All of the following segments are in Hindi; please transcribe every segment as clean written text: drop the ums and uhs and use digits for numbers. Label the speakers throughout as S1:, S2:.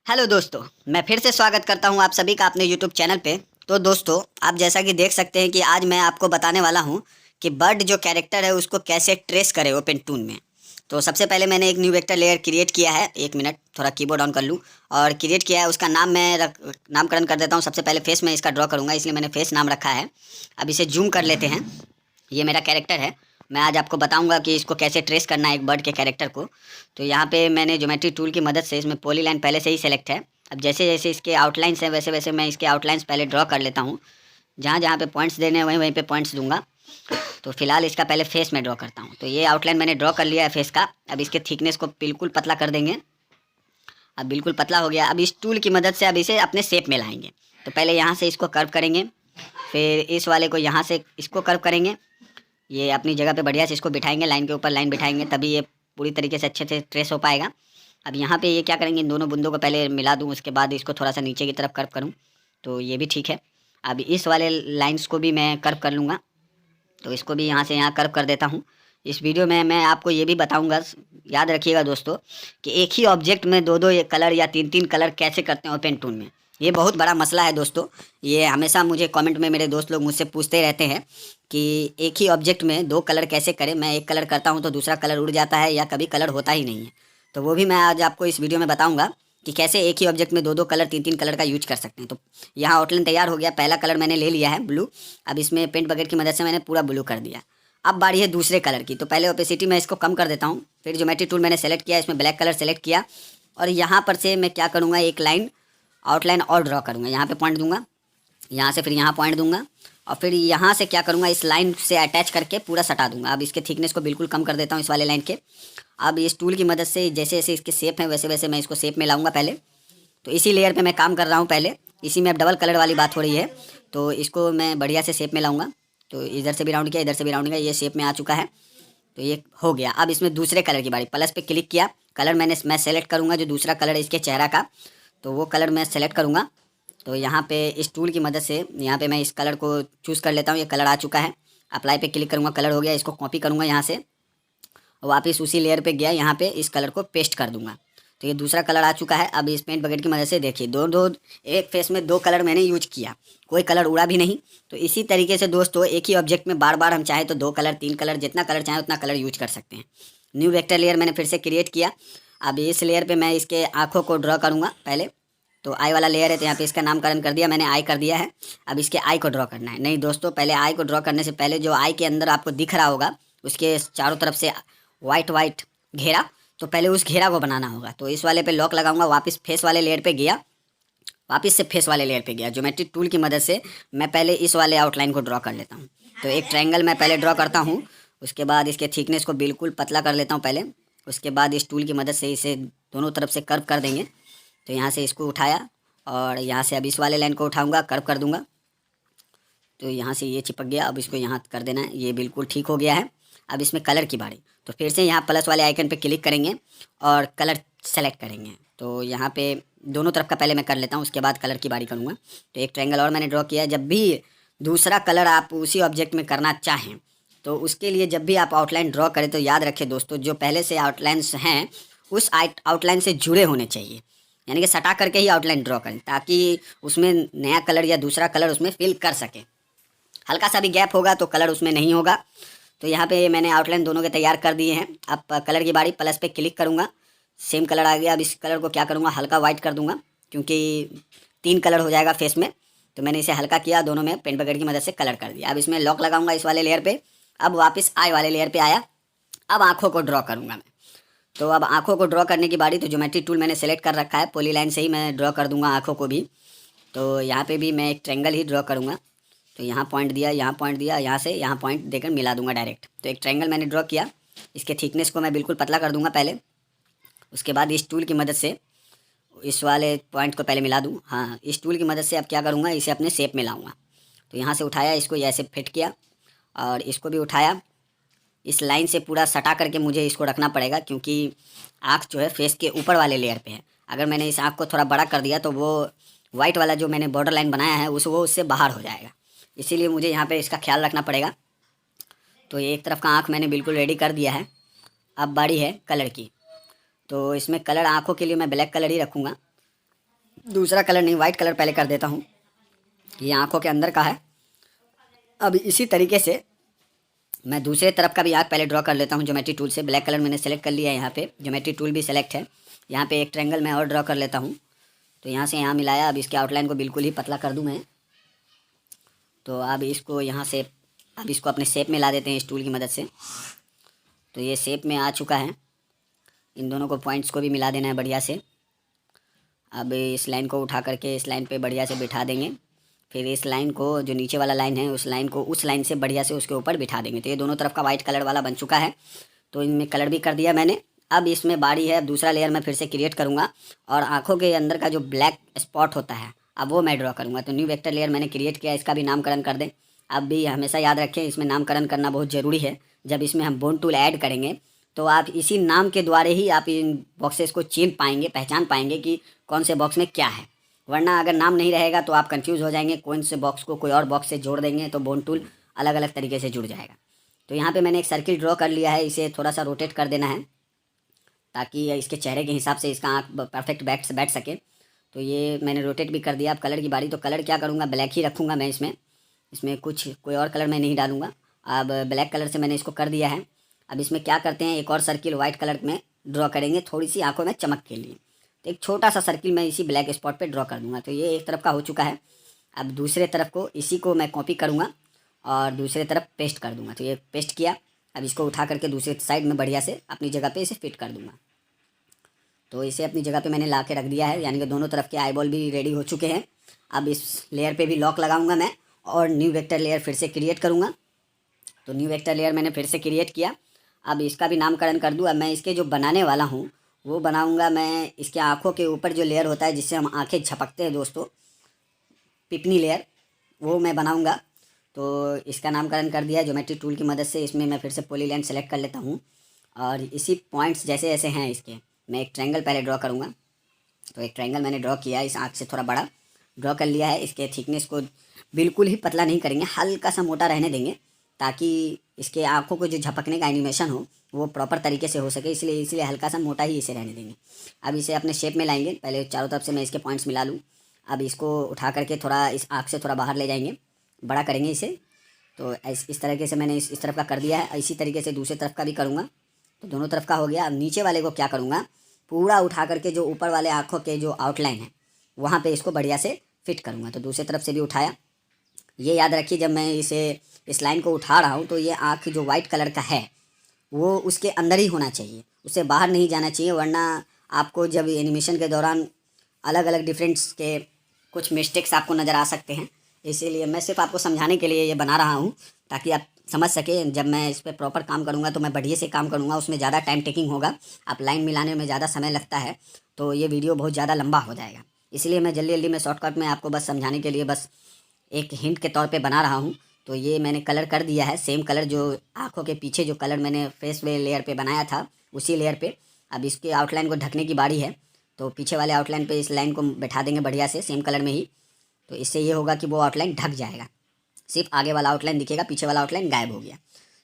S1: हेलो दोस्तों, मैं फिर से स्वागत करता हूं आप सभी का अपने यूट्यूब चैनल पे। तो दोस्तों, आप जैसा कि देख सकते हैं कि आज मैं आपको बताने वाला हूं कि बर्ड जो कैरेक्टर है उसको कैसे ट्रेस करें ओपन टून में। तो सबसे पहले मैंने एक न्यू वेक्टर लेयर क्रिएट किया है। एक मिनट, थोड़ा कीबोर्ड ऑन कर लूँ। और क्रिएट किया है, उसका नाम मैं नामकरण कर देता हूँ। सबसे पहले फेस मैं इसका ड्रॉ करूँगा, इसलिए मैंने फेस नाम रखा है। अब इसे जूम कर लेते हैं। ये मेरा कैरेक्टर है। मैं आज आपको बताऊंगा कि इसको कैसे ट्रेस करना है एक बर्ड के कैरेक्टर को। तो यहाँ पे मैंने ज्योमेट्री टूल की मदद से इसमें पॉली लाइन पहले से ही सेलेक्ट है। अब जैसे जैसे इसके आउटलाइंस हैं वैसे वैसे मैं इसके आउटलाइंस पहले ड्रॉ कर लेता हूँ। जहाँ जहाँ पे पॉइंट्स देने हैं वहीं वहीं पे पॉइंट्स दूंगा। तो फिलहाल इसका पहले फेस में ड्रॉ करता हूँ। तो ये आउटलाइन मैंने ड्रॉ कर लिया है फेस का। अब इसके थिकनेस को बिल्कुल पतला कर देंगे। अब बिल्कुल पतला हो गया। अब इस टूल की मदद से अब इसे अपने शेप में लाएंगे। तो पहले यहाँ से इसको कर्व करेंगे, फिर इस वाले को यहाँ से इसको कर्व करेंगे। ये अपनी जगह पे बढ़िया से इसको बिठाएंगे, लाइन के ऊपर लाइन बिठाएंगे, तभी ये पूरी तरीके से अच्छे से ट्रेस हो पाएगा। अब यहाँ पे ये क्या करेंगे, इन दोनों बूंदों को पहले मिला दूँ, उसके बाद इसको थोड़ा सा नीचे की तरफ कर्व करूँ। तो ये भी ठीक है। अब इस वाले लाइंस को भी मैं कर्व कर लूँगा। तो इसको भी यहाँ से यहाँ कर्व कर देता हूँ। इस वीडियो में मैं आपको ये भी बताऊँगा, याद रखिएगा दोस्तों, कि एक ही ऑब्जेक्ट में दो दो कलर या तीन तीन कलर कैसे करते हैं ओपन टून में। ये बहुत बड़ा मसला है दोस्तों। ये हमेशा मुझे कमेंट में मेरे दोस्त लोग मुझसे पूछते रहते हैं कि एक ही ऑब्जेक्ट में दो कलर कैसे करें। मैं एक कलर करता हूँ तो दूसरा कलर उड़ जाता है या कभी कलर होता ही नहीं है। तो वो भी मैं आज आपको इस वीडियो में बताऊँगा कि कैसे एक ही ऑब्जेक्ट में दो दो कलर तीन तीन कलर का यूज कर सकते हैं। तो यहाँ आउटलाइन तैयार हो गया। पहला कलर मैंने ले लिया है ब्लू। अब इसमें पेंट बकेट की मदद से मैंने पूरा ब्लू कर दिया। अब बारी है दूसरे कलर की। तो पहले ओपेसिटी मैं इसको कम कर देता हूँ। फिर ज्योमेट्री टूल मैंने सेलेक्ट किया, इसमें ब्लैक कलर सेलेक्ट किया और यहाँ पर से मैं क्या करूँगा, एक लाइन आउटलाइन और ड्रॉ करूँगा। यहाँ पे पॉइंट दूंगा, यहाँ से फिर यहाँ पॉइंट दूंगा और फिर यहाँ से क्या करूँगा, इस लाइन से अटैच करके पूरा सटा दूंगा। अब इसके थिकनेस को बिल्कुल कम कर देता हूँ इस वाले लाइन के। अब इस टूल की मदद से जैसे जैसे इसके शेप है वैसे वैसे मैं इसको शेप में लाऊंगा पहले। तो इसी लेयर पे मैं काम कर रहा हूँ पहले। इसी में अब डबल कलर वाली बात हो रही है। तो इसको मैं बढ़िया से शेप में लाऊंगा। तो इधर से भी राउंड किया, इधर से भी राउंड किया, ये शेप में आ चुका है। तो ये हो गया। अब इसमें दूसरे कलर की बारी। प्लस पे क्लिक किया, कलर मैं सेलेक्ट करूँगा जो दूसरा कलर है इसके चेहरा का। तो वो कलर मैं सेलेक्ट करूँगा। तो यहाँ पे इस टूल की मदद से यहाँ पे मैं इस कलर को चूज़ कर लेता हूँ। ये कलर आ चुका है। अप्लाई पे क्लिक करूँगा, कलर हो गया। इसको कॉपी करूँगा यहाँ से, वापस उसी लेयर पे गया, यहाँ पे इस कलर को पेस्ट कर दूंगा। तो ये दूसरा कलर आ चुका है। अब इस पेंट बकेट की मदद से देखिए दो दो एक फेस में दो कलर मैंने यूज किया, कोई कलर उड़ा भी नहीं। तो इसी तरीके से दोस्तों एक ही ऑब्जेक्ट में बार बार हम चाहें तो दो कलर तीन कलर जितना कलर चाहें उतना कलर यूज कर सकते हैं। न्यू वेक्टर लेयर मैंने फिर से क्रिएट किया। अब इस लेयर पर मैं इसके आँखों को ड्रॉ करूँगा पहले। तो आई वाला लेयर है तो यहाँ पे इसका नामकरण कर दिया मैंने, आई कर दिया है। अब इसके आई को ड्रॉ करना है। नहीं दोस्तों, पहले आई को ड्रॉ करने से पहले जो आई के अंदर आपको दिख रहा होगा उसके चारों तरफ से वाइट वाइट घेरा, तो पहले उस घेरा को बनाना होगा। तो इस वाले पे लॉक लगाऊंगा, वापस फेस वाले लेयर पे गया, वापस से फेस वाले लेयर पे गया। ज्योमेट्री टूल की मदद से मैं पहले इस वाले आउटलाइन को ड्रॉ कर लेता हूँ। तो एक ट्रायंगल मैं पहले ड्रॉ करता हूँ। उसके बाद इसके थिकनेस को बिल्कुल पतला कर लेता हूँ पहले। उसके बाद इस टूल की मदद से इसे दोनों तरफ से कर्व कर देंगे। तो यहाँ से इसको उठाया और यहाँ से अब इस वाले लाइन को उठाऊँगा, कर्व कर दूँगा। तो यहाँ से ये चिपक गया। अब इसको यहाँ कर देना है, ये बिल्कुल ठीक हो गया है। अब इसमें कलर की बारी। तो फिर से यहाँ प्लस वाले आइकन पे क्लिक करेंगे और कलर सेलेक्ट करेंगे। तो यहाँ पे दोनों तरफ का पहले मैं कर लेता हूँ, उसके बाद कलर की बारी करूँगा। तो एक ट्रायंगल और मैंने ड्रॉ किया है। जब भी दूसरा कलर आप उसी ऑब्जेक्ट में करना चाहें तो उसके लिए जब भी आप आउटलाइन ड्रॉ करें तो याद रखें दोस्तों, जो पहले से आउटलाइंस हैं उस आउटलाइन से जुड़े होने चाहिए। यानी कि सटा करके ही आउटलाइन ड्रॉ करें ताकि उसमें नया कलर या दूसरा कलर उसमें फिल कर सके। हल्का सा भी गैप होगा तो कलर उसमें नहीं होगा। तो यहाँ पे मैंने आउटलाइन दोनों के तैयार कर दिए हैं। अब कलर की बारी। प्लस पे क्लिक करूँगा, सेम कलर आ गया। अब इस कलर को क्या करूँगा, हल्का वाइट कर दूँगा क्योंकि तीन कलर हो जाएगा फेस में। तो मैंने इसे हल्का किया, दोनों में पेंट बकेट की मदद से कलर कर दिया। अब इसमें लॉक लगाऊंगा इस वाले लेयर पे। अब वापस आई वाले लेयर पे आया। अब आँखों को ड्रॉ करूँगा मैं। तो अब आँखों को ड्रॉ करने की बारी। तो ज्योमेट्री टूल मैंने सेलेक्ट कर रखा है, पॉली लाइन से ही मैं ड्रॉ कर दूँगा आँखों को भी। तो यहाँ पे भी मैं एक ट्रायंगल ही ड्रॉ करूँगा। तो यहाँ पॉइंट दिया, यहाँ पॉइंट दिया, यहाँ से यहाँ पॉइंट देकर मिला दूंगा डायरेक्ट। तो एक ट्रायंगल मैंने ड्रॉ किया। इसके थिकनेस को मैं बिल्कुल पतला कर दूंगा पहले। उसके बाद इस टूल की मदद से इस वाले पॉइंट को पहले मिला दूँ। हाँ, इस टूल की मदद से अब क्या करूँगा, इसे अपने शेप में लाऊँगा। तो यहाँ से उठाया, इसको ऐसे फिट किया और इसको भी उठाया। इस लाइन से पूरा सटा करके मुझे इसको रखना पड़ेगा क्योंकि आँख जो है फेस के ऊपर वाले लेयर पे है। अगर मैंने इस आँख को थोड़ा बड़ा कर दिया तो वो वाइट वाला जो मैंने बॉर्डर लाइन बनाया है वो उससे बाहर हो जाएगा। इसीलिए मुझे यहाँ पे इसका ख्याल रखना पड़ेगा। तो ये एक तरफ का आँख मैंने बिल्कुल रेडी कर दिया है। अब बारी है कलर की। तो इसमें कलर आँखों के लिए मैं ब्लैक कलर ही रखूँगा। दूसरा कलर नहीं, वाइट कलर पहले कर देता हूँ। ये आँखों के अंदर का है। अब इसी तरीके से मैं दूसरे तरफ का भी आँख पहले ड्रॉ कर लेता हूँ ज्योमेट्री टूल से। ब्लैक कलर मैंने सेलेक्ट कर लिया है, यहाँ पे ज्योमेट्री टूल भी सेलेक्ट है। यहाँ पे एक ट्रायंगल मैं और ड्रॉ कर लेता हूँ। तो यहाँ से यहाँ मिलाया। अब इसके आउटलाइन को बिल्कुल ही पतला कर दूँ मैं। तो अब इसको यहाँ से अब इसको अपने शेप में ला देते हैं इस टूल की मदद से। तो ये शेप में आ चुका है। इन दोनों को पॉइंट्स को भी मिला देना है बढ़िया से। अब इस लाइन को उठा करके इस लाइन पे बढ़िया से बिठा देंगे। फिर इस लाइन को, जो नीचे वाला लाइन है, उस लाइन को उस लाइन से बढ़िया से उसके ऊपर बिठा देंगे। तो ये दोनों तरफ का वाइट कलर वाला बन चुका है। तो इनमें कलर भी कर दिया मैंने। अब इसमें बारी है, दूसरा लेयर मैं फिर से क्रिएट करूँगा और आँखों के अंदर का जो ब्लैक स्पॉट होता है अब वो मैं ड्रॉ करूँगा। तो न्यू वेक्टर लेयर मैंने क्रिएट किया, इसका भी नामकरण कर दें। अब भी हमेशा याद रखें, इसमें नामकरण करना बहुत ज़रूरी है। जब इसमें हम बोन टूल ऐड करेंगे तो आप इसी नाम के द्वारा ही आप इन बॉक्सेस को चिन्ह पाएंगे, पहचान पाएंगे कि कौन से बॉक्स में क्या है। वरना अगर नाम नहीं रहेगा तो आप कंफ्यूज हो जाएंगे। कौन से बॉक्स को कोई और बॉक्स से जोड़ देंगे तो बोन टूल अलग अलग तरीके से जुड़ जाएगा। तो यहाँ पे मैंने एक सर्किल ड्रॉ कर लिया है, इसे थोड़ा सा रोटेट कर देना है ताकि इसके चेहरे के हिसाब से इसका आँख परफेक्ट बैठ सके। तो ये मैंने रोटेट भी कर दिया। अब कलर की बारी। तो कलर क्या करूँगा, ब्लैक ही रखूँगा मैं इसमें कुछ कोई और कलर मैं नहीं डालूँगा। अब ब्लैक कलर से मैंने इसको कर दिया है। अब इसमें क्या करते हैं, एक और सर्किल वाइट कलर में ड्रॉ करेंगे थोड़ी सी आंखों में चमक के लिए। तो एक छोटा सा सर्किल मैं इसी ब्लैक स्पॉट पे ड्रॉ कर दूंगा। तो ये एक तरफ का हो चुका है। अब दूसरे तरफ को इसी को मैं कॉपी करूँगा और दूसरे तरफ पेस्ट कर दूँगा। तो ये पेस्ट किया। अब इसको उठा करके दूसरे साइड में बढ़िया से अपनी जगह पे इसे फिट कर दूँगा। तो इसे अपनी जगह पे मैंने ला के रख दिया है, यानी कि दोनों तरफ के आईबॉल भी रेडी हो चुके हैं। अब इस लेयर पे भी लॉक लगाऊंगा मैं और न्यू वेक्टर लेयर फिर से क्रिएट करूँगा। तो न्यू वेक्टर लेयर मैंने फिर से क्रिएट किया। अब इसका भी नामकरण कर दूँ। अब मैं इसके जो बनाने वाला हूँ वो बनाऊँगा मैं इसके आँखों के ऊपर जो लेयर होता है जिससे हम आँखें झपकते हैं दोस्तों, पिपनी लेयर, वो मैं बनाऊँगा। तो इसका नामकरण कर दिया ज्योमेट्री टूल की मदद से। इसमें मैं फिर से पॉलीलाइन सेलेक्ट कर लेता हूँ और इसी पॉइंट्स जैसे जैसे हैं इसके मैं एक ट्रायंगल पहले ड्रॉ करूँगा। तो एक ट्रायंगल मैंने ड्रॉ किया, इस आँख से थोड़ा बड़ा ड्रॉ कर लिया है। इसके थिकनेस को बिल्कुल ही पतला नहीं करेंगे, हल्का सा मोटा रहने देंगे ताकि इसके आँखों को जो झपकने का एनिमेशन हो वो प्रॉपर तरीके से हो सके। इसलिए हल्का सा मोटा ही इसे रहने देंगे। अब इसे अपने शेप में लाएंगे। पहले चारों तरफ से मैं इसके पॉइंट्स मिला लूँ। अब इसको उठा करके थोड़ा इस आँख से थोड़ा बाहर ले जाएंगे, बड़ा करेंगे इसे। तो इस तरीके से मैंने इस तरफ का कर दिया है। इसी तरीके से दूसरे तरफ का भी करूँगा। तो दोनों तरफ का हो गया। अब नीचे वाले को क्या करूँगा, पूरा उठा करके जो ऊपर वाले आँखों के जो आउटलाइन है वहाँ पे इसको बढ़िया से फिट करूँगा। तो दूसरी तरफ से भी उठाया। ये याद रखिए, जब मैं इस लाइन को उठा रहा हूँ तो ये आँख जो वाइट कलर का है वो उसके अंदर ही होना चाहिए, उससे बाहर नहीं जाना चाहिए। वरना आपको जब एनिमेशन के दौरान अलग अलग डिफरेंट्स के कुछ मिस्टेक्स आपको नज़र आ सकते हैं। इसीलिए मैं सिर्फ आपको समझाने के लिए ये बना रहा हूँ ताकि आप समझ सकें। जब मैं इस पर प्रॉपर काम करूँगा तो मैं बढ़िया से काम करूँगा, उसमें ज़्यादा टाइम टेकिंग होगा। आप लाइन मिलाने में ज़्यादा समय लगता है तो ये वीडियो बहुत ज़्यादा लंबा हो जाएगा। इसलिए मैं जल्दी जल्दी में शॉर्टकट में आपको बस समझाने के लिए बस एक हिंट के तौर पे बना रहा हूँ। तो ये मैंने कलर कर दिया है, सेम कलर जो आँखों के पीछे जो कलर मैंने फेस वे लेयर पे बनाया था उसी लेयर पे। अब इसके आउटलाइन को ढकने की बारी है। तो पीछे वाले आउटलाइन पे इस लाइन को बैठा देंगे बढ़िया से सेम कलर में ही। तो इससे ये होगा कि वो आउटलाइन ढक जाएगा, सिर्फ आगे वाला आउटलाइन दिखेगा, पीछे वाला आउटलाइन गायब हो गया।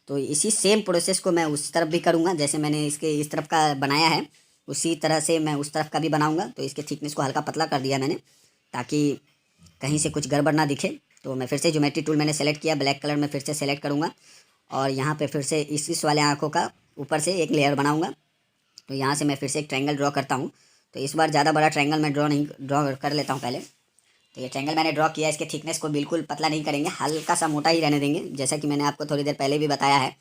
S1: तो इसी सेम प्रोसेस को मैं उस तरफ भी करूँगा, जैसे मैंने इसके इस तरफ का बनाया है उसी तरह से मैं उस तरफ का भी बनाऊँगा। तो इसके थिकनेस को हल्का पतला कर दिया मैंने ताकि कहीं से कुछ गड़बड़ ना दिखे। तो मैं फिर से ज्योमेट्री टूल मैंने सेलेक्ट किया, ब्लैक कलर में फिर से सेलेक्ट करूँगा और यहाँ पे फिर से इस वाले आँखों का ऊपर से एक लेयर बनाऊँगा। तो यहाँ से मैं फिर से एक ट्रायंगल ड्रॉ करता हूँ। तो इस बार ज़्यादा बड़ा ट्रायंगल मैं ड्रॉ कर लेता हूँ पहले। तो ये ट्रायंगल मैंने ड्रॉ किया, इसके थिकनेस को बिल्कुल पतला नहीं करेंगे, हल्का सा मोटा ही रहने देंगे, जैसा कि मैंने आपको थोड़ी देर पहले भी बताया है।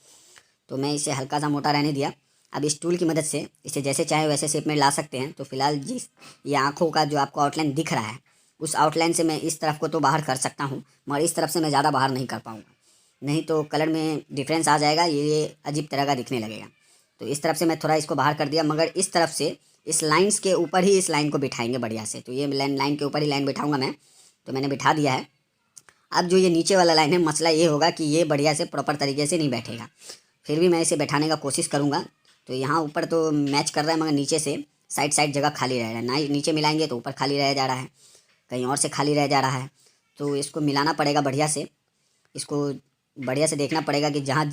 S1: तो मैं इसे हल्का सा मोटा रहने दिया। अब इस टूल की मदद से इसे जैसे चाहे वैसे शेप में ला सकते हैं। तो फिलहाल जिस ये आँखों का जो आपको आउटलाइन दिख रहा है उस आउटलाइन से मैं इस तरफ को तो बाहर कर सकता हूँ, मगर इस तरफ से मैं ज़्यादा बाहर नहीं कर पाऊँगा, नहीं तो कलर में डिफरेंस आ जाएगा, ये अजीब तरह का दिखने लगेगा। तो इस तरफ से मैं थोड़ा इसको बाहर कर दिया, मगर इस तरफ से इस लाइन्स के ऊपर ही इस लाइन को बिठाएंगे बढ़िया से। तो ये लाइन के ऊपर ही लाइन बिठाऊँगा मैं। तो मैंने बिठा दिया है। अब जो ये नीचे वाला लाइन है, मसला ये होगा कि ये बढ़िया से प्रॉपर तरीके से नहीं बैठेगा, फिर भी मैं इसे बैठाने का कोशिश करूँगा। तो यहाँ ऊपर तो मैच कर रहा है, मगर नीचे से साइड जगह खाली रह रहा है ना। नीचे मिलाएंगे तो ऊपर खाली रह जा रहा है, कहीं और से खाली रह जा रहा है। तो इसको मिलाना पड़ेगा बढ़िया से, इसको बढ़िया से देखना पड़ेगा कि जहाँ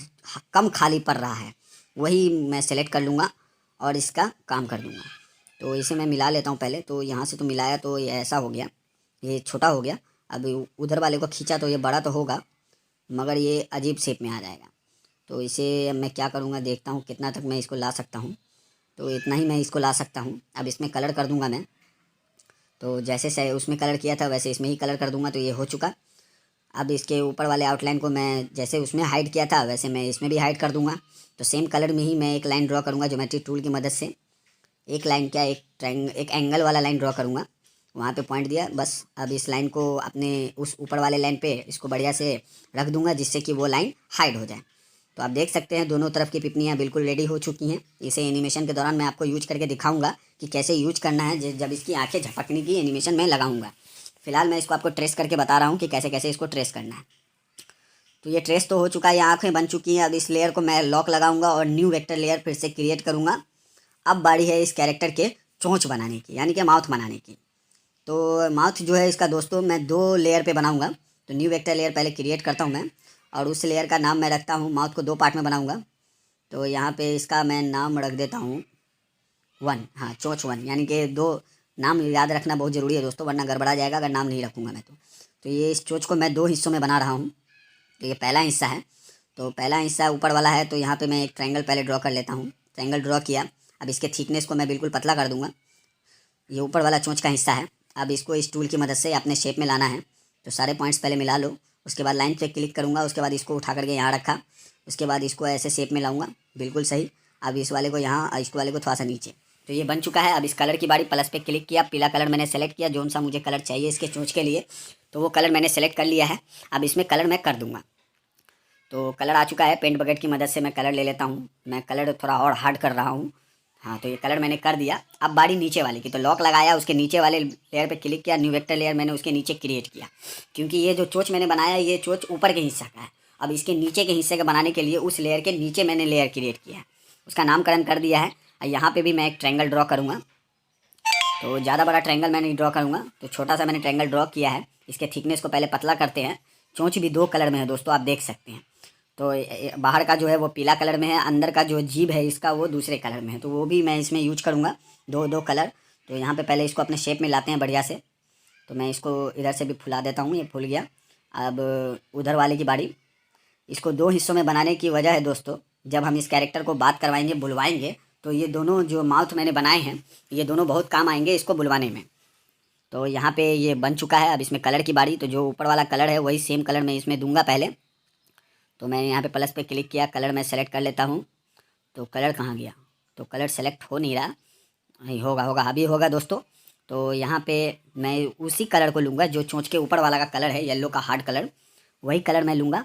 S1: कम खाली पड़ रहा है वही मैं सेलेक्ट कर लूँगा और इसका काम कर दूँगा। तो इसे मैं मिला लेता हूँ पहले। तो यहाँ से तो मिलाया तो ये ऐसा हो गया, ये छोटा हो गया। अब उधर वाले को खींचा तो ये बड़ा तो होगा, मगर ये अजीब शेप में आ जाएगा। तो इसे मैं क्या करूँगा, देखता हूँ कितना तक मैं इसको ला सकता हूँ। तो इतना ही मैं इसको ला सकता हूँ। अब इसमें कलर कर दूँगा मैं। तो जैसे से उसमें कलर किया था वैसे इसमें ही कलर कर दूँगा। तो ये हो चुका। अब इसके ऊपर वाले आउटलाइन को मैं जैसे उसमें हाइड किया था वैसे मैं इसमें भी हाइड कर दूँगा। तो सेम कलर में ही मैं एक लाइन ड्रॉ करूँगा ज्योमेट्री टूल की मदद से। एक लाइन क्या, एक एंगल वाला लाइन ड्रॉ करूँगा। वहाँ पे पॉइंट दिया बस। अब इस लाइन को अपने उस ऊपर वाले लाइन पे इसको बढ़िया से रख दूँगा जिससे कि वो लाइन हाइड हो जाए। तो आप देख सकते हैं दोनों तरफ की पिपनियाँ बिल्कुल रेडी हो चुकी हैं। इसे एनिमेशन के दौरान मैं आपको यूज करके दिखाऊंगा कि कैसे यूज करना है जब इसकी आंखें झपकने की एनिमेशन में लगाऊंगा। फिलहाल मैं इसको आपको ट्रेस करके बता रहा हूँ कि कैसे कैसे इसको ट्रेस करना है। तो ये ट्रेस तो हो चुका है, ये आँखें बन चुकी हैं। अब इस लेयर को मैं लॉक लगाऊंगा और न्यू वेक्टर लेयर फिर से क्रिएट करूँगा। अब बारी है इस कैरेक्टर के चोंच बनाने की, यानी कि माउथ बनाने की। तो माउथ जो है इसका दोस्तों मैं 2 लेयर पे बनाऊंगा। तो न्यू वेक्टर लेयर पहले क्रिएट करता हूँ मैं, और उस लेयर का नाम मैं रखता हूँ, माउथ को 2 पार्ट में बनाऊंगा। तो यहाँ पे इसका मैं नाम रख देता हूँ 1, हाँ चोंच 1, यानी कि 2 नाम याद रखना बहुत ज़रूरी है दोस्तों, वरना गड़बड़ा जाएगा अगर नाम नहीं रखूँगा मैं। तो ये इस चोंच को मैं 2 हिस्सों में बना रहा हूँ। तो ये पहला हिस्सा है। तो पहला हिस्सा ऊपर वाला है, तो यहाँ पे मैं एक ट्रायंगल पहले ड्रॉ कर लेता हूँ। ट्रायंगल ड्रॉ किया। अब इसके थिकनेस को मैं बिल्कुल पतला कर दूँगा। ये ऊपर वाला चोंच का हिस्सा है। अब इसको इस टूल की मदद से अपने शेप में लाना है। तो सारे पॉइंट्स पहले मिला लो, उसके बाद लाइन पे क्लिक करूँगा, उसके बाद इसको उठा करके यहाँ रखा, उसके बाद इसको ऐसे शेप में लाऊंगा बिल्कुल सही। अब इस वाले को यहाँ और इस वाले को थोड़ा सा नीचे। तो ये बन चुका है। अब इस कलर की बारी, प्लस पे क्लिक किया, पीला कलर मैंने सेलेक्ट किया, जोन सा मुझे कलर चाहिए इसके चोंच के लिए, तो वो कलर मैंने सेलेक्ट कर लिया है। अब इसमें कलर मैं कर दूँगा। तो कलर आ चुका है, पेंट बकेट की मदद से मैं कलर ले लेता हूँ। मैं कलर थोड़ा और हार्ड कर रहा हूँ। हाँ, तो ये कलर मैंने कर दिया। अब बारी नीचे वाले की, तो लॉक लगाया, उसके नीचे वाले लेयर पे क्लिक किया, न्यू वेक्टर लेयर मैंने उसके नीचे क्रिएट किया। क्योंकि ये जो चोंच मैंने बनाया ये चोंच ऊपर के हिस्सा का है। अब इसके नीचे के हिस्से का बनाने के लिए उस लेयर के नीचे मैंने लेयर क्रिएट किया है, उसका नामकरण कर दिया है। यहाँ पर भी मैं एक ट्रायंगल ड्रॉ करूँगा। तो ज़्यादा बड़ा ट्रायंगल मैं नहीं ड्रॉ करूँगा, तो छोटा सा मैंने ट्रायंगल ड्रॉ किया है। इसके थिकनेस को पहले पतला करते हैं। चोंच भी 2 कलर में है दोस्तों, आप देख सकते हैं। तो बाहर का जो है वो पीला कलर में है, अंदर का जो जीभ है इसका वो दूसरे कलर में है। तो वो भी मैं इसमें यूज करूँगा, 2 कलर। तो यहाँ पे पहले इसको अपने शेप में लाते हैं बढ़िया से। तो मैं इसको इधर से भी फुला देता हूँ, ये फुल गया। अब उधर वाले की बारी। इसको 2 हिस्सों में बनाने की वजह है दोस्तों, जब हम इस कैरेक्टर को बात करवाएंगे, बुलवाएंगे, तो ये दोनों जो माउथ मैंने बनाए हैं ये दोनों बहुत काम आएंगे इसको बुलवाने में। तो यहाँ पे ये बन चुका है। अब इसमें कलर की बारी। तो जो ऊपर वाला कलर है वही सेम कलर मैं इसमें दूंगा पहले। तो मैं यहाँ पे प्लस पे क्लिक किया, कलर मैं सेलेक्ट कर लेता हूँ। तो कलर कहाँ गया, तो कलर सेलेक्ट हो नहीं रहा। नहीं होगा, होगा अभी होगा दोस्तों। तो यहाँ पे मैं उसी कलर को लूँगा जो चोंच के ऊपर वाला का कलर है, येलो का हार्ड कलर, वही कलर मैं लूँगा।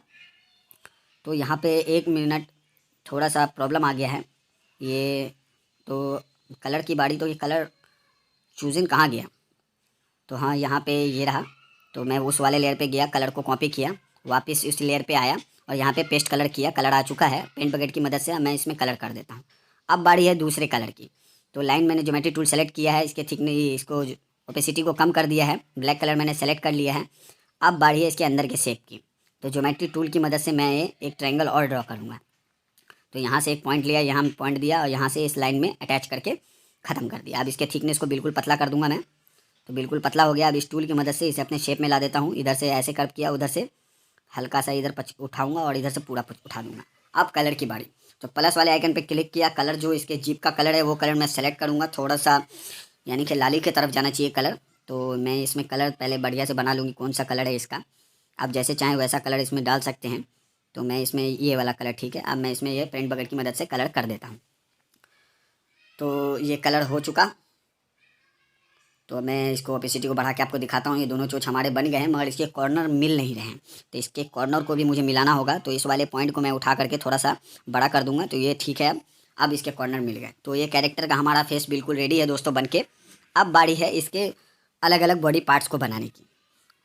S1: तो यहाँ पे 1 मिनट थोड़ा सा प्रॉब्लम आ गया है। ये तो कलर की बारी। तो ये कलर चूजिंग कहाँ गया, तो हाँ यहाँ पे ये रहा। तो मैं उस वाले लेयर पे गया, कलर को कॉपी किया, वापस इस लेयर पे आया और यहाँ पे पेस्ट कलर किया। कलर आ चुका है। पेंट बकेट की मदद से मैं इसमें कलर कर देता हूँ। अब बारी है दूसरे कलर की। तो लाइन मैंने ज्योमेट्री टूल सेलेक्ट किया है, इसके थिकनेस, इसको ओपेसिटी को कम कर दिया है, ब्लैक कलर मैंने सेलेक्ट कर लिया है। अब बारी है इसके अंदर के शेप की। तो ज्योमेट्री टूल की मदद से मैं एक ट्रायंगल और ड्रॉ करूँगा। तो यहाँ से एक पॉइंट लिया, यहाँ पॉइंट दिया और यहाँ से इस लाइन में अटैच करके ख़त्म कर दिया। अब इसके थिकनेस को बिल्कुल पतला कर दूँगा मैं। तो बिल्कुल पतला हो गया। अब इस टूल की मदद से इसे अपने शेप में ला देता हूँ। इधर से ऐसे कर्व किया, उधर से हल्का सा इधर उठाऊंगा और इधर से पूरा उठा दूंगा। अब कलर की बारी। तो प्लस वाले आइकन पे क्लिक किया, कलर जो इसके जीप का कलर है वो कलर मैं सेलेक्ट करूँगा, थोड़ा सा यानी कि लाली की तरफ जाना चाहिए कलर। तो मैं इसमें कलर पहले बढ़िया से बना लूँगी कौन सा कलर है इसका। आप जैसे चाहें वैसा कलर इसमें डाल सकते हैं। तो मैं इसमें ये वाला कलर ठीक है। अब मैं इसमें ये पेंट बकेट की मदद से कलर कर देता हूँ। तो ये कलर हो चुका। तो मैं इसको ओपेसिटी को बढ़ा के आपको दिखाता हूँ। ये दोनों चोंच हमारे बन गए हैं, मगर इसके कॉर्नर मिल नहीं रहे हैं। तो इसके कॉर्नर को भी मुझे मिलाना होगा। तो इस वाले पॉइंट को मैं उठा करके थोड़ा सा बड़ा कर दूंगा। तो ये ठीक है। अब इसके कॉर्नर मिल गए। तो ये कैरेक्टर का हमारा फेस बिल्कुल रेडी है दोस्तों बन के। अब बारी है इसके अलग अलग बॉडी पार्ट्स को बनाने की।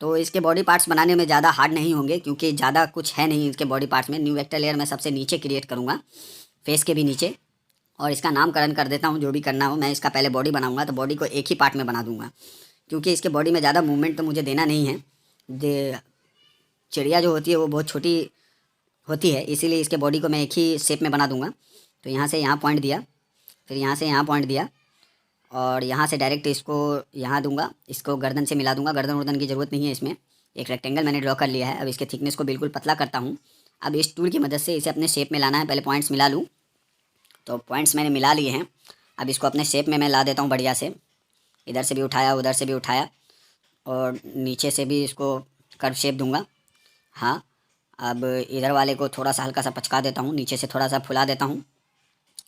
S1: तो इसके बॉडी पार्ट्स बनाने में ज़्यादा हार्ड नहीं होंगे, क्योंकि ज़्यादा कुछ है नहीं इसके बॉडी पार्ट्स में। न्यू वेक्टर लेयर मैं सबसे नीचे क्रिएट करूँगा, फेस के भी नीचे, और इसका नामकरण कर देता हूँ जो भी करना हो। मैं इसका पहले बॉडी बनाऊँगा, तो बॉडी को एक ही पार्ट में बना दूँगा, क्योंकि इसके बॉडी में ज़्यादा मूवमेंट तो मुझे देना नहीं है। चिड़िया जो होती है वो बहुत छोटी होती है, इसीलिए इसके बॉडी को मैं एक ही शेप में बना दूंगा। तो यहाँ से यहाँ पॉइंट दिया, फिर यहाँ से यहाँ पॉइंट दिया, और यहाँ से डायरेक्ट इसको यहाँ दूंगा, इसको गर्दन से मिला दूंगा। गर्दन वर्दन की ज़रूरत नहीं है इसमें। एक रेक्टेंगल मैंने ड्रॉ कर लिया है। अब इसके थिकनेस को बिल्कुल पतला करता हूँ। अब इस टूल की मदद से इसे अपने शेप में लाना है। पहले पॉइंट्स मिला लूँ। तो पॉइंट्स मैंने मिला लिए हैं। अब इसको अपने शेप में मैं ला देता हूँ बढ़िया से। इधर से भी उठाया, उधर से भी उठाया, और नीचे से भी इसको कर्व शेप दूंगा। हाँ, अब इधर वाले को थोड़ा सा हल्का सा पचका देता हूँ, नीचे से थोड़ा सा फुला देता हूँ।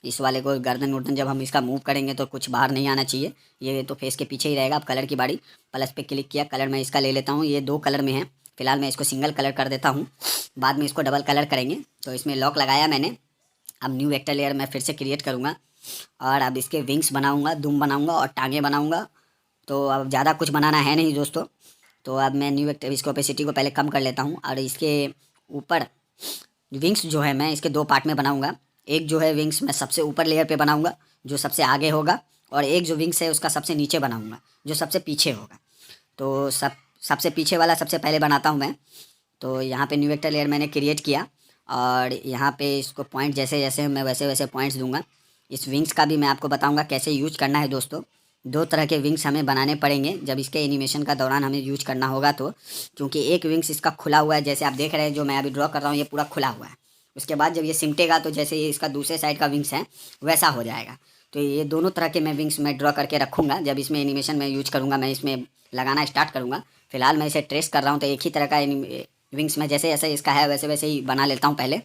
S1: इस वाले को गर्दन वर्दन जब हम इसका मूव करेंगे तो कुछ बाहर नहीं आना चाहिए, ये तो फेस के पीछे ही रहेगा। अब कलर की बारी, प्लस पे क्लिक किया, कलर मैं इसका ले लेता हूँ। ये 2 कलर में है, फिलहाल मैं इसको सिंगल कलर कर देता हूँ, बाद में इसको डबल कलर करेंगे। तो इसमें लॉक लगाया मैंने। अब न्यू वेक्टर लेयर मैं फिर से क्रिएट करूँगा, और अब इसके विंग्स बनाऊँगा, दुम बनाऊँगा और टांगे बनाऊँगा। तो अब ज़्यादा कुछ बनाना है नहीं दोस्तों। तो अब मैं न्यू वेक्टर, इसको ओपेसिटी को पहले कम कर लेता हूँ, और इसके ऊपर विंग्स जो है मैं इसके 2 पार्ट में बनाऊँगा। एक जो है विंग्स मैं सबसे ऊपर लेयर पे बनाऊँगा, जो सबसे आगे होगा, और एक जो विंग्स है उसका सबसे नीचे बनाऊँगा, जो सबसे पीछे होगा। तो सबसे पीछे वाला सबसे पहले बनाता हूँ मैं। तो यहाँ पे न्यू वेक्टर लेयर मैंने क्रिएट किया, और यहाँ पे इसको पॉइंट जैसे जैसे मैं वैसे वैसे पॉइंट्स दूंगा। इस विंग्स का भी मैं आपको बताऊंगा कैसे यूज करना है दोस्तों। 2 तरह के विंग्स हमें बनाने पड़ेंगे जब इसके एनिमेशन का दौरान हमें यूज करना होगा। तो क्योंकि एक विंग्स इसका खुला हुआ है, जैसे आप देख रहे हैं, जो मैं अभी ड्रॉ कर रहा हूँ ये पूरा खुला हुआ है। उसके बाद जब ये सिमटेगा तो जैसे ये इसका दूसरे साइड का विंग्स है वैसा हो जाएगा। तो ये दोनों तरह के मैं विंग्स मैं ड्रॉ करके रखूँगा, जब इसमें एनिमेशन में यूज करूँगा, मैं इसमें लगाना स्टार्ट करूँगा। फिलहाल मैं इसे ट्रेस कर रहा हूँ, तो एक ही तरह का विंग्स में जैसे जैसे इसका है वैसे वैसे ही बना लेता हूँ पहले।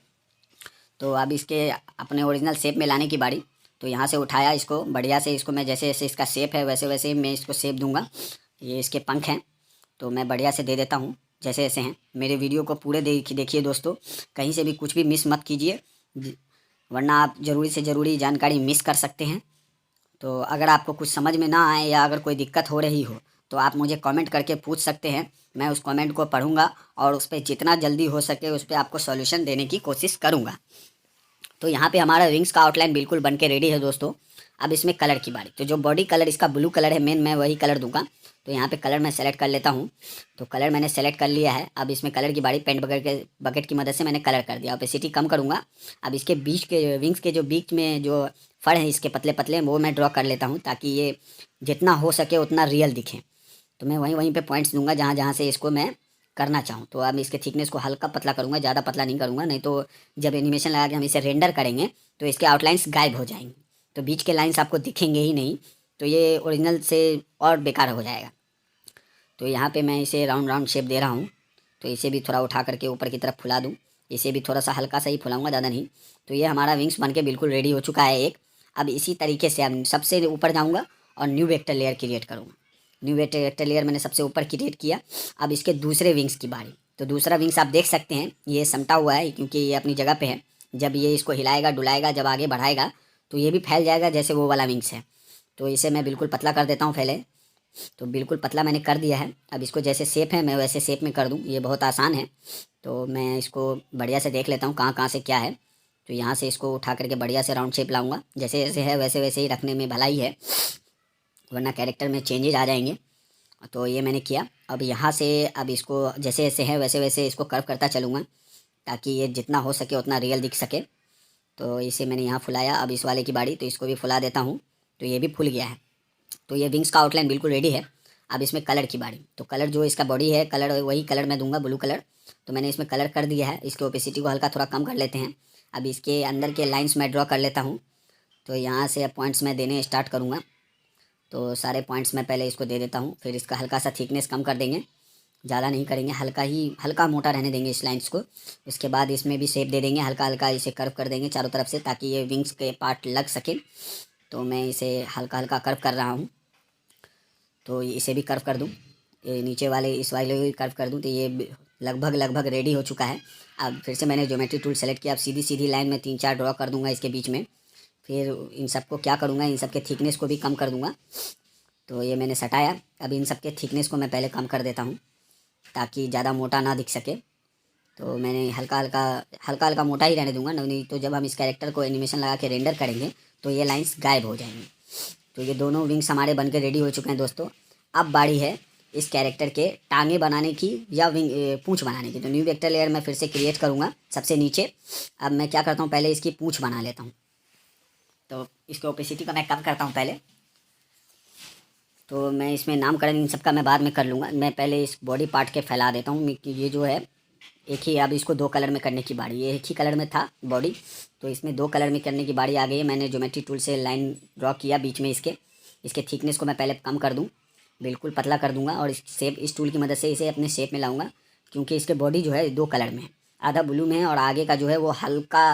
S1: तो अब इसके अपने ओरिजिनल शेप में लाने की बारी। तो यहाँ से उठाया इसको बढ़िया से, इसको मैं जैसे जैसे इसका शेप है वैसे वैसे ही मैं इसको शेप दूंगा। ये इसके पंख हैं, तो मैं बढ़िया से दे देता हूँ जैसे जैसे हैं। मेरे वीडियो को पूरे देखिए दोस्तों, कहीं से भी कुछ भी मिस मत कीजिए, वरना आप ज़रूरी से ज़रूरी जानकारी मिस कर सकते हैं। तो अगर आपको कुछ समझ में ना आए या अगर कोई दिक्कत हो रही हो तो आप मुझे कमेंट करके पूछ सकते हैं। मैं उस कमेंट को पढ़ूंगा और उस पर जितना जल्दी हो सके उस पर आपको सॉल्यूशन देने की कोशिश करूंगा। तो यहाँ पे हमारा विंग्स का आउटलाइन बिल्कुल बन के रेडी है दोस्तों। अब इसमें कलर की बारी। तो जो बॉडी कलर इसका ब्लू कलर है मेन, मैं वही कलर दूंगा। तो यहाँ पे कलर मैं सेलेक्ट कर लेता हूँ। तो कलर मैंने सेलेक्ट कर लिया है। अब इसमें कलर की बारी, पेंट बकेट की मदद से मैंने कलर कर दिया। ओपेसिटी कम करूँगा। अब इसके बीच के विंग्स के जो बीच में जो फड़ हैं इसके पतले पतले, वो मैं ड्रॉ कर लेता हूँ ताकि ये जितना हो सके उतना रियल दिखे। तो मैं वहीं वहीं पे पॉइंट्स दूंगा जहाँ जहाँ से इसको मैं करना चाहूँ। तो अब इसके थिकनेस को हल्का पतला करूँगा, ज़्यादा पतला नहीं करूँगा, नहीं तो जब एनिमेशन लगा के हम इसे रेंडर करेंगे तो इसके आउटलाइंस गायब हो जाएंगे, तो बीच के लाइंस आपको दिखेंगे ही नहीं, तो ये ओरिजिनल से और बेकार हो जाएगा। तो यहाँ पे मैं इसे राउंड राउंड शेप दे रहा हूँ। तो इसे भी थोड़ा उठा करके ऊपर की तरफ फुला दूँ। इसे भी थोड़ा सा हल्का सा ही फुलाऊँगा, ज़्यादा नहीं। तो ये हमारा विंग्स बन के बिल्कुल रेडी हो चुका है एक। अब इसी तरीके से अब सबसे ऊपर जाऊँगा और न्यू वेक्टर लेयर क्रिएट करूँगा। न्यू वेक्टर लेयर मैंने सबसे ऊपर क्रिएट किया। अब इसके दूसरे विंग्स की बारी। तो दूसरा विंग्स आप देख सकते हैं ये समटा हुआ है क्योंकि ये अपनी जगह पे है। जब ये इसको हिलाएगा डुलाएगा, जब आगे बढ़ाएगा तो ये भी फैल जाएगा जैसे वो वाला विंग्स है। तो इसे मैं बिल्कुल पतला कर देता हूँ पहले। तो बिल्कुल पतला मैंने कर दिया है। अब इसको जैसे शेप है मैं वैसे शेप में कर दूँ, ये बहुत आसान है। तो मैं इसको बढ़िया से देख लेता हूँ कहाँ कहाँ से क्या है। तो यहाँ से इसको उठा करके बढ़िया से राउंड शेप लाऊंगा, जैसे जैसे है वैसे वैसे ही रखने में भलाई है, वरना कैरेक्टर में चेंजेज आ जाएंगे। तो ये मैंने किया। अब यहाँ से अब इसको जैसे जैसे है वैसे वैसे इसको कर्व करता चलूँगा ताकि ये जितना हो सके उतना रियल दिख सके। तो इसे मैंने यहाँ फुलाया। अब इस वाले की बारी, तो इसको भी फुला देता हूँ। तो ये भी फुल गया है। तो ये विंग्स का आउटलाइन बिल्कुल रेडी है। अब इसमें कलर की बारी। तो कलर जो इसका बॉडी है, कलर वही कलर मैं दूंगा, ब्लू कलर। तो मैंने इसमें कलर कर दिया है। इसके ओपेसिटी को हल्का थोड़ा कम कर लेते हैं। अब इसके अंदर के लाइन्स मैं ड्रॉ कर लेता हूँ। तो यहाँ से अब पॉइंट्स मैं देने स्टार्ट करूँगा। तो सारे पॉइंट्स मैं पहले इसको दे देता हूँ, फिर इसका हल्का सा थिकनेस कम कर देंगे, ज़्यादा नहीं करेंगे, हल्का मोटा रहने देंगे इस लाइन्स को। इसके बाद इसमें भी शेप दे देंगे, हल्का हल्का इसे कर्व कर देंगे चारों तरफ से ताकि ये विंग्स के पार्ट लग सके। तो मैं इसे हल्का हल्का कर्व कर रहा हूँ। तो इसे भी कर्व कर दूँ, ये नीचे वाले इस वाले को भी कर्व कर दूँ। तो ये लगभग लगभग रेडी हो चुका है। अब फिर से मैंने ज्योमेट्री टूल सेलेक्ट किया। अब सीधी सीधी लाइन में 3-4 ड्रॉ कर दूँगा इसके बीच में। फिर इन सबको क्या करूँगा, इन सब के थिकनेस को भी कम कर दूँगा। तो ये मैंने सटाया। अब इन सब के थिकनेस को मैं पहले कम कर देता हूँ ताकि ज़्यादा मोटा ना दिख सके। तो मैंने हल्का हल्का मोटा ही रहने दूंगा, नहीं तो जब हम इस कैरेक्टर को एनिमेशन लगा के रेंडर करेंगे तो ये लाइंस गायब हो जाएंगी। तो ये दोनों विंग्स हमारे बनकर रेडी हो चुके हैं दोस्तों। अब बारी है इस कैरेक्टर के टांगे बनाने की या पूँछ बनाने की। तो न्यू वेक्टर लेयर मैं फिर से क्रिएट करूँगा सबसे नीचे। अब मैं क्या करता हूँ, पहले इसकी पूँछ बना लेता हूँ। तो इसके ओपेसिटी को मैं कम करता हूँ पहले। तो मैं इसमें नामकरण इन सबका मैं बाद में कर लूँगा। मैं पहले इस बॉडी पार्ट के फैला देता हूँ। ये जो है एक ही, अब इसको 2 कलर में करने की बारी। ये एक ही कलर में था बॉडी, तो इसमें 2 कलर में करने की बारी आ गई है। मैंने ज्योमेट्री टूल से लाइन ड्रॉ किया बीच में। इसके थिकनेस को मैं पहले कम कर दूँ, बिल्कुल पतला कर दूँगा, और इस टूल की मदद से इसे अपने शेप में लाऊँगा। क्योंकि इसके बॉडी जो है 2 कलर में है, आधा ब्लू में है और आगे का जो है वो हल्का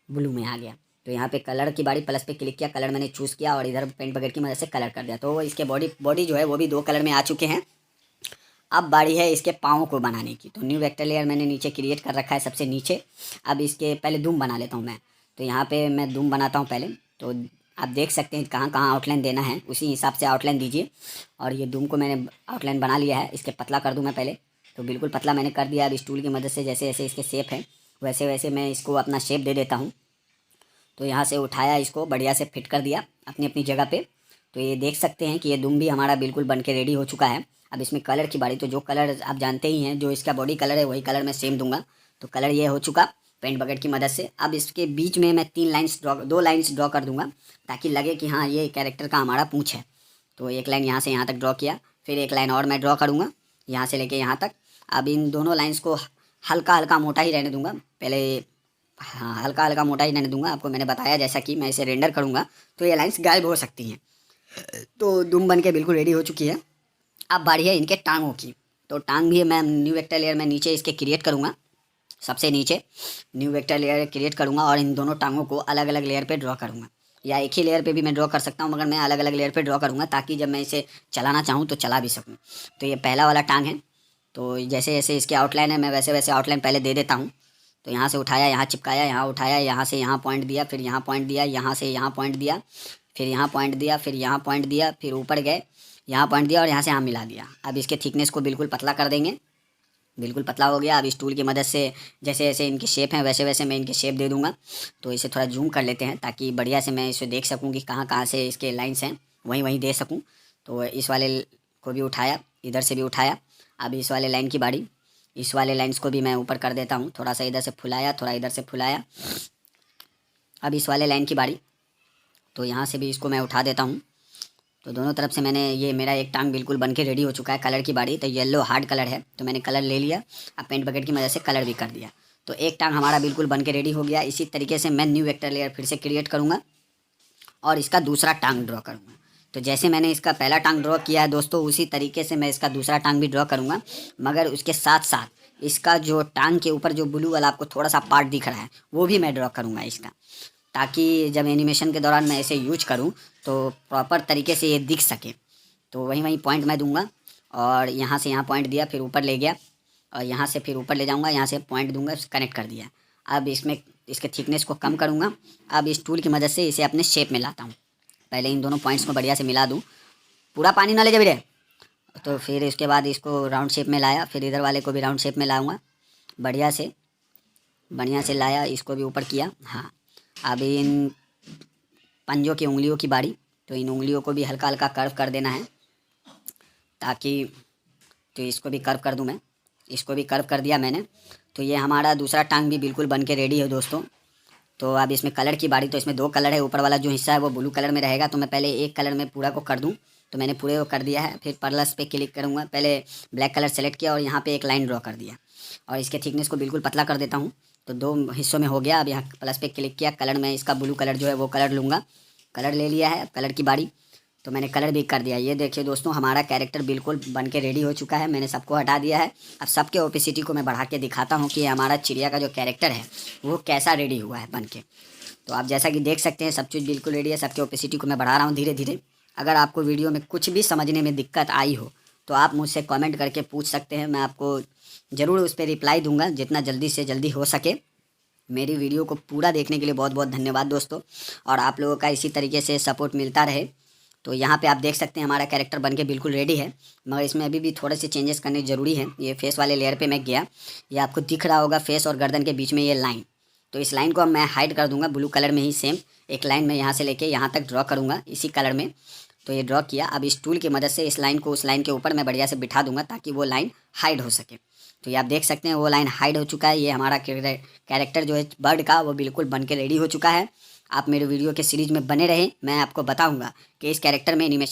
S1: ब्लू में आ गया। तो यहाँ पे कलर की बारी, प्लस पे क्लिक किया, कलर मैंने चूज़ किया और इधर पेंट बकेट की मदद से कलर कर दिया। तो इसके बॉडी जो है वो भी 2 कलर में आ चुके हैं। अब बारी है इसके पाँव को बनाने की। तो न्यू वेक्टर लेयर मैंने नीचे क्रिएट कर रखा है सबसे नीचे। अब इसके पहले दुम बना लेता हूँ मैं। तो यहाँ पे मैं दुम बनाता हूँ पहले। तो आप देख सकते हैं कहाँ कहाँ आउटलाइन देना है, उसी हिसाब से आउटलाइन दीजिए। और ये दुम को मैंने आउटलाइन बना लिया है। इसके पतला कर दूँ मैं पहले, तो बिल्कुल पतला मैंने कर दिया। अब इस टूल की मदद से जैसे जैसे इसके शेप है वैसे वैसे मैं इसको अपना शेप दे देता हूँ। तो यहाँ से उठाया, इसको बढ़िया से फिट कर दिया अपनी अपनी जगह पे। तो ये देख सकते हैं कि ये दुम भी हमारा बिल्कुल बन के रेडी हो चुका है। अब इसमें कलर की बारी। तो जो कलर आप जानते ही हैं, जो इसका बॉडी कलर है वही कलर मैं सेम दूंगा। तो कलर ये हो चुका पेंट बकेट की मदद से। अब इसके बीच में मैं 2 लाइन्स ड्रॉ कर दूंगा, ताकि लगे कि हाँ ये कैरेक्टर का हमारा पूँछ है। तो एक लाइन यहाँ से यहाँ तक ड्रॉ किया, फिर एक लाइन और मैं ड्रॉ करूँगा यहाँ से लेके यहाँ तक। अब इन दोनों लाइन्स को हल्का हल्का मोटा ही रहने दूंगा पहले। हाँ, हल्का हल्का मोटा ही रहने दूंगा। आपको मैंने बताया जैसा कि मैं इसे रेंडर करूँगा तो ये लाइन्स गायब हो सकती हैं। तो दुम बन के बिल्कुल रेडी हो चुकी है। अब बारी है इनके टांगों की। तो टांग भी मैं न्यू वेक्टर लेयर में नीचे इसके क्रिएट करूँगा, सबसे नीचे न्यू वेक्टर लेयर क्रिएट करूँगा और इन दोनों टांगों को अलग अलग लेयर पे ड्रॉ करूँगा। या एक ही लेयर पे भी मैं ड्रॉ कर सकता हूँ, मगर मैं अलग अलग लेयर पे ड्रॉ करूँगा ताकि जब मैं इसे चलाना चाहूँ तो चला भी सकूँ। तो ये पहला वाला टांग है। तो जैसे जैसे इसके आउटलाइन है मैं वैसे वैसे आउटलाइन पहले दे देता हूँ। तो यहाँ से उठाया, यहाँ चिपकाया, यहाँ उठाया, यहाँ से यहाँ पॉइंट दिया, फिर यहाँ पॉइंट दिया, यहाँ से यहाँ पॉइंट दिया, फिर यहाँ पॉइंट दिया, फिर यहाँ पॉइंट दिया, फिर ऊपर गए, यहाँ पॉइंट दिया और यहाँ से यहाँ मिला दिया। अब इसके थिकनेस को बिल्कुल पतला कर देंगे, बिल्कुल पतला हो गया। अब इस टूल की मदद से जैसे जैसे इनके शेप हैं वैसे वैसे मैं इनके शेप दे दूँगा। तो इसे थोड़ा जूम कर लेते हैं ताकि बढ़िया से मैं इसे देख सकूँ कि कहाँ कहाँ से इसके लाइन्स हैं, वहीं वहीं दे सकूँ। तो इस वाले को भी उठाया, इधर से भी उठाया। अब इस वाले लाइन की बारी। इस वाले लाइन्स को भी मैं ऊपर कर देता हूँ, थोड़ा सा इधर से फुलाया, थोड़ा इधर से फुलाया। अब इस वाले लाइन की बारी। तो यहाँ से भी इसको मैं उठा देता हूँ। तो दोनों तरफ से मैंने, ये मेरा एक टांग बिल्कुल बन के रेडी हो चुका है। कलर की बारी। तो येलो हार्ड कलर है तो मैंने कलर ले लिया, अब पेंट बकेट की मदद से कलर भी कर दिया। तो एक टांग हमारा बिल्कुल बन के रेडी हो गया। इसी तरीके से मैं न्यू वेक्टर लेयर फिर से क्रिएट करूँगा और इसका दूसरा टांग ड्रॉ करूँगा। तो जैसे मैंने इसका पहला टांग ड्रॉ किया है दोस्तों, उसी तरीके से मैं इसका दूसरा टांग भी ड्रॉ करूँगा। मगर उसके साथ साथ इसका जो टांग के ऊपर जो ब्लू वाला आपको थोड़ा सा पार्ट दिख रहा है वो भी मैं ड्रॉ करूँगा इसका, ताकि जब एनिमेशन के दौरान मैं इसे यूज करूँ तो प्रॉपर तरीके से ये दिख सके। तो वहीं वहीं पॉइंट मैं दूंगा और यहाँ से यहाँ पॉइंट दिया, फिर ऊपर ले गया और यहाँ से फिर ऊपर ले जाऊँगा, यहाँ से पॉइंट दूंगा, कनेक्ट कर दिया। अब इसमें इसके थिकनेस को कम करूँगा। अब इस टूल की मदद से इसे अपने शेप में लाता हूँ। पहले इन दोनों पॉइंट्स को बढ़िया से मिला दूँ, पूरा पानी ना ले जाए रे। तो फिर इसके बाद इसको राउंड शेप में लाया, फिर इधर वाले को भी राउंड शेप में लाऊंगा, बढ़िया से लाया, इसको भी ऊपर किया। हाँ, अब इन पंजों की उंगलियों की बारी। तो इन उंगलियों को भी हल्का हल्का कर्व कर देना है ताकि, तो इसको भी कर्व कर दूं मैं, इसको भी कर्व कर दिया मैंने। तो ये हमारा दूसरा टांग भी बिल्कुल बन के रेडी है दोस्तों। तो अब इसमें कलर की बारी। तो इसमें 2 कलर है, ऊपर वाला जो हिस्सा है वो ब्लू कलर में रहेगा। तो मैं पहले एक कलर में पूरा को कर दूं। तो मैंने पूरे को कर दिया है, फिर प्लस पे क्लिक करूँगा, पहले ब्लैक कलर सेलेक्ट किया और यहाँ पे एक लाइन ड्रॉ कर दिया और इसके थिकनेस को बिल्कुल पतला कर देता हूँ। तो 2 हिस्सों में हो गया। अब यहाँ प्लस पे क्लिक किया, कलर में इसका ब्लू कलर जो है वो कलर लूँगा, कलर ले लिया है। कलर की बारी। तो मैंने कलर भी कर दिया। ये देखिए दोस्तों, हमारा कैरेक्टर बिल्कुल बन के रेडी हो चुका है। मैंने सबको हटा दिया है। अब सबके ओपेसिटी को मैं बढ़ा के दिखाता हूँ कि हमारा चिड़िया का जो कैरेक्टर है वो कैसा रेडी हुआ है बन के। तो आप जैसा कि देख सकते हैं सब चीज़ बिल्कुल रेडी है। सबके ओपेसिटी को मैं बढ़ा रहा हूँ धीरे धीरे। अगर आपको वीडियो में कुछ भी समझने में दिक्कत आई हो तो आप मुझसे कमेंट करके पूछ सकते हैं, मैं आपको ज़रूर उस पर रिप्लाई दूंगा जितना जल्दी से जल्दी हो सके। मेरी वीडियो को पूरा देखने के लिए बहुत बहुत धन्यवाद दोस्तों, और आप लोगों का इसी तरीके से सपोर्ट मिलता रहे। तो यहाँ पे आप देख सकते हैं हमारा कैरेक्टर बन के बिल्कुल रेडी है, मगर इसमें अभी भी थोड़े से चेंजेस करने ज़रूरी हैं। ये फेस वाले लेयर पे मैं गया, ये आपको दिख रहा होगा फेस और गर्दन के बीच में ये लाइन। तो इस लाइन को अब मैं हाइड कर दूंगा, ब्लू कलर में ही सेम एक लाइन मैं यहाँ से लेके यहाँ तक ड्रॉ करूँगा इसी कलर में। तो ये ड्रॉ किया। अब इस टूल की मदद से इस लाइन को उस लाइन के ऊपर मैं बढ़िया से बिठा दूंगा ताकि वो लाइन हाइड हो सके। तो ये आप देख सकते हैं वो लाइन हाइड हो चुका है। ये हमारा कैरेक्टर जो है बर्ड का वो बिल्कुल बन के रेडी हो चुका है। आप मेरे वीडियो के सीरीज़ में बने रहें, मैं आपको बताऊंगा कि इस कैरेक्टर में एनिमेशन